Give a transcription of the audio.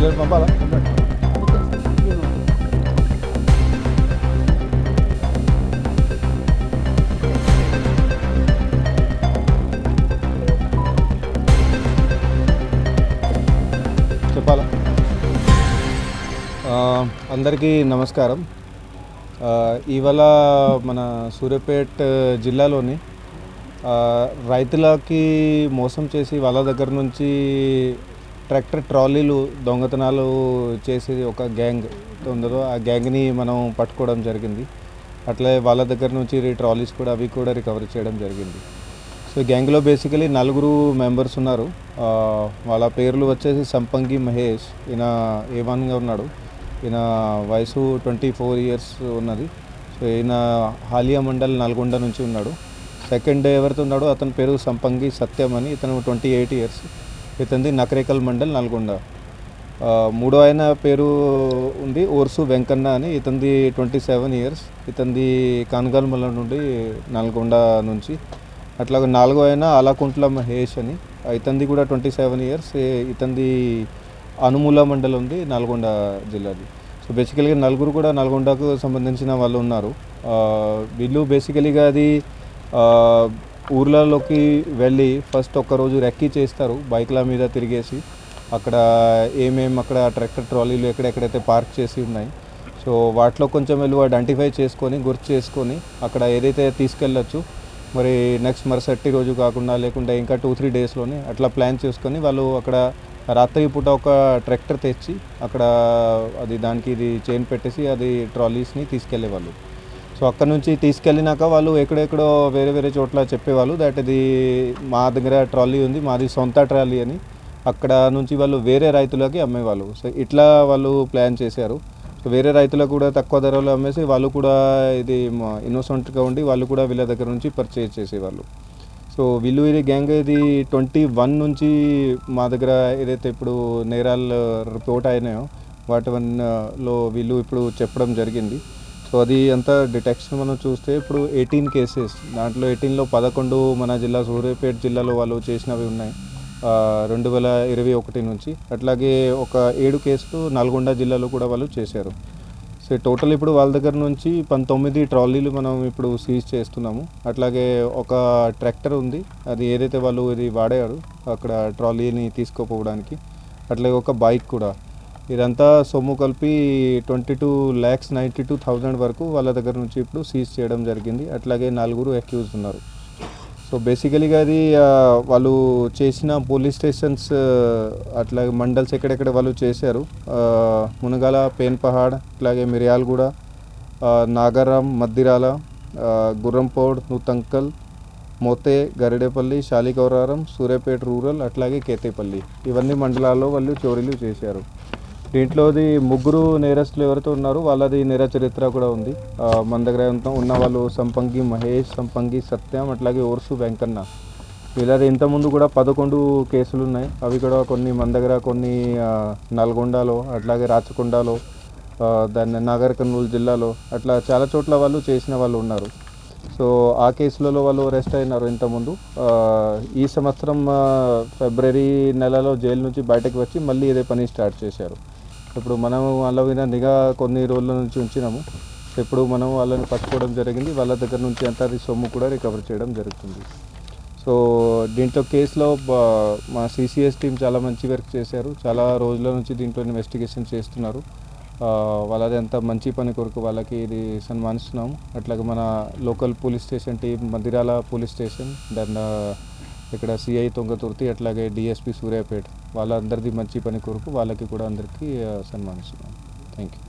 పిల్లలు పంపాలా? చెప్పాలా? అందరికీ నమస్కారం. ఇవాళ మన సూర్యాపేట జిల్లాలోని రైతులకి మోసం చేసి వాళ్ళ దగ్గర నుంచి ట్రాక్టర్ ట్రాలీలు దొంగతనాలు చేసేది ఒక గ్యాంగ్ ఉందో ఆ గ్యాంగ్ని మనం పట్టుకోవడం జరిగింది. అట్లే వాళ్ళ దగ్గర నుంచి ట్రాలీస్ కూడా అవి కూడా రికవర్ చేయడం జరిగింది. సో గ్యాంగ్లో బేసికలీ 4 మెంబర్స్ ఉన్నారు. వాళ్ళ పేర్లు వచ్చేసి సంపంగి మహేష్, ఈయన A1గా ఉన్నాడు. ఈయన వయసు 24 ఇయర్స్ ఉన్నది. సో ఈయన హాలియా మండల్ నల్గొండ నుంచి ఉన్నాడు. సెకండ్ ఎవరితో ఉన్నాడో అతని పేరు సంపంగి సత్యం అని, ఇతను 28 ఇయర్స్, ఇతనిది నకరేకల్ మండల్ నల్గొండ. మూడో ఆయన పేరు ఉంది ఓర్సు వెంకన్న అని, ఇతనిది 27 ఇయర్స్, ఇతనిది కాన్గల్ మండలం నుండి నల్గొండ నుంచి. అట్లాగే నాలుగో ఆయన ఆలకుంట్ల మహేష్ అని, ఇతనిది కూడా 27 ఇయర్స్, ఇతనిది అనుమూల మండలం ఉంది నల్గొండ జిల్లాది. సో బేసికల్గా నలుగురు కూడా నల్గొండకు సంబంధించిన వాళ్ళు ఉన్నారు. వీళ్ళు బేసికలీగా అది ఊర్లలోకి వెళ్ళి ఫస్ట్ ఒక్కరోజు రెక్కీ చేస్తారు, బైక్ల మీద తిరిగేసి అక్కడ అక్కడ ట్రాక్టర్ ట్రాలీలు ఎక్కడెక్కడైతే పార్క్ చేసి ఉన్నాయి సో వాటిలో కొంచెం వెళ్ళి ఐడెంటిఫై చేసుకొని గుర్తు చేసుకొని అక్కడ ఏదైతే తీసుకెళ్ళచ్చు మరి నెక్స్ట్ మరుసటి రోజు కాకుండా లేకుంటే ఇంకా 2-3 డేస్లోనే అట్లా ప్లాన్ చేసుకొని వాళ్ళు అక్కడ రాత్రి పూట ఒక ట్రాక్టర్ తెచ్చి అక్కడ అది దానికి ఇది చైన్ పెట్టేసి అది ట్రాలీస్ని తీసుకెళ్ళేవాళ్ళు. సో అక్కడ నుంచి తీసుకెళ్ళినాక వాళ్ళు ఎక్కడెక్కడో వేరే వేరే చోట్ల చెప్పేవాళ్ళు దట్ ఇది మా దగ్గర ట్రాలీ ఉంది, మాది సొంత ట్రాలీ అని. అక్కడ నుంచి వాళ్ళు వేరే రైతులకి అమ్మేవాళ్ళు. సో ఇట్లా వాళ్ళు ప్లాన్ చేశారు. సో వేరే రైతులకు కూడా తక్కువ ధరలో అమ్మేసి వాళ్ళు కూడా ఇది ఇన్నోసెంట్గా ఉండి వాళ్ళు కూడా వీళ్ళ దగ్గర నుంచి పర్చేజ్ చేసేవాళ్ళు. సో వీళ్ళు ఇది గ్యాంగ్ ఇది 21 నుంచి మా దగ్గర ఏదైతే ఇప్పుడు నేరాలు రిపోర్ట్ అయినాయో వాటి వన్లో వీళ్ళు ఇప్పుడు చెప్పడం జరిగింది. సో అది అంతా డిటెక్షన్ మనం చూస్తే ఇప్పుడు 18 కేసెస్, దాంట్లో 18లో 11 మన జిల్లా సూర్యాపేట జిల్లాలో వాళ్ళు చేసినవి ఉన్నాయి 2021 నుంచి. అట్లాగే ఒక 7 కేసులు నల్గొండ జిల్లాలో కూడా వాళ్ళు చేశారు. సో టోటల్ ఇప్పుడు వాళ్ళ దగ్గర నుంచి 19 ట్రాలీలు మనం ఇప్పుడు సీజ్ చేస్తున్నాము. అట్లాగే ఒక ట్రాక్టర్ ఉంది, అది ఏదైతే వాళ్ళు ఇది వాడారు అక్కడ ట్రాలీని తీసుకుపోవడానికి. అట్లాగే ఒక బైక్ కూడా. ఇదంతా సొమ్ము కలిపి 22,92,000 వరకు వాళ్ళ దగ్గర నుంచి ఇప్పుడు సీజ్ చేయడం జరిగింది. అట్లాగే 4 అక్యూజ్ ఉన్నారు. సో బేసికలీగా అది వాళ్ళు చేసిన పోలీస్ స్టేషన్స్ అట్లాగే మండల్స్ ఎక్కడెక్కడ వాళ్ళు చేశారు, మునగాల, పేన్పహాడ్, అట్లాగే మిర్యాలగూడ, నాగారం, మద్దిరాల, గుర్రంపౌడ్, నూతంకల్, మోతే, గరిడేపల్లి, శాలికౌరారం, సూర్యాపేట రూరల్, అట్లాగే కేతేపల్లి, ఇవన్నీ మండలాల్లో వాళ్ళు చోరీలు చేశారు. దీంట్లోది 3 నేరస్తులు ఎవరైతే ఉన్నారో వాళ్ళది నేర చరిత్ర కూడా ఉంది. మన దగ్గర ఉన్న వాళ్ళు సంపంగి మహేష్, సంపంగి సత్యం, అట్లాగే ఓర్సు వెంకన్న. వీళ్ళది ఇంతకుముందు కూడా 11 కేసులు ఉన్నాయి. అవి కూడా కొన్ని మన దగ్గర, కొన్ని నల్గొండలో, అట్లాగే రాచకొండలో, దాన్ని నాగర్ కర్నూలు జిల్లాలో, అట్లా చాలా చోట్ల వాళ్ళు చేసిన వాళ్ళు ఉన్నారు. సో ఆ కేసులలో వాళ్ళు అరెస్ట్ అయినారు ఇంతకుముందు. ఈ సంవత్సరం ఫిబ్రవరి నెలలో జైలు నుంచి బయటకు వచ్చి మళ్ళీ ఇదే పని స్టార్ట్ చేశారు. ఇప్పుడు మనం వాళ్ళ మీద నిఘా కొన్ని రోజుల నుంచి ఉంచినాము. ఇప్పుడు మనం వాళ్ళని పట్టుకోవడం జరిగింది. వాళ్ళ దగ్గర నుంచి అంతా సొమ్ము కూడా రికవర్ చేయడం జరుగుతుంది. సో దీంట్లో కేసులో మా CCS టీం చాలా మంచి వర్క్ చేశారు. చాలా రోజుల నుంచి దీంట్లో ఇన్వెస్టిగేషన్ చేస్తున్నారు. వాళ్ళది అంత మంచి పని కొరకు వాళ్ళకి ఇది సన్మానిస్తున్నాము. అట్లాగే మన local police station team, Madirala police station, then ఇక్కడ CI తొంగతుర్తి, అట్లాగే DSP సూర్యాపేట, వాళ్ళందరిది మంచి పని కొరకు వాళ్ళకి కూడా అందరికీ సన్మానిస్తున్నాము. Thank you.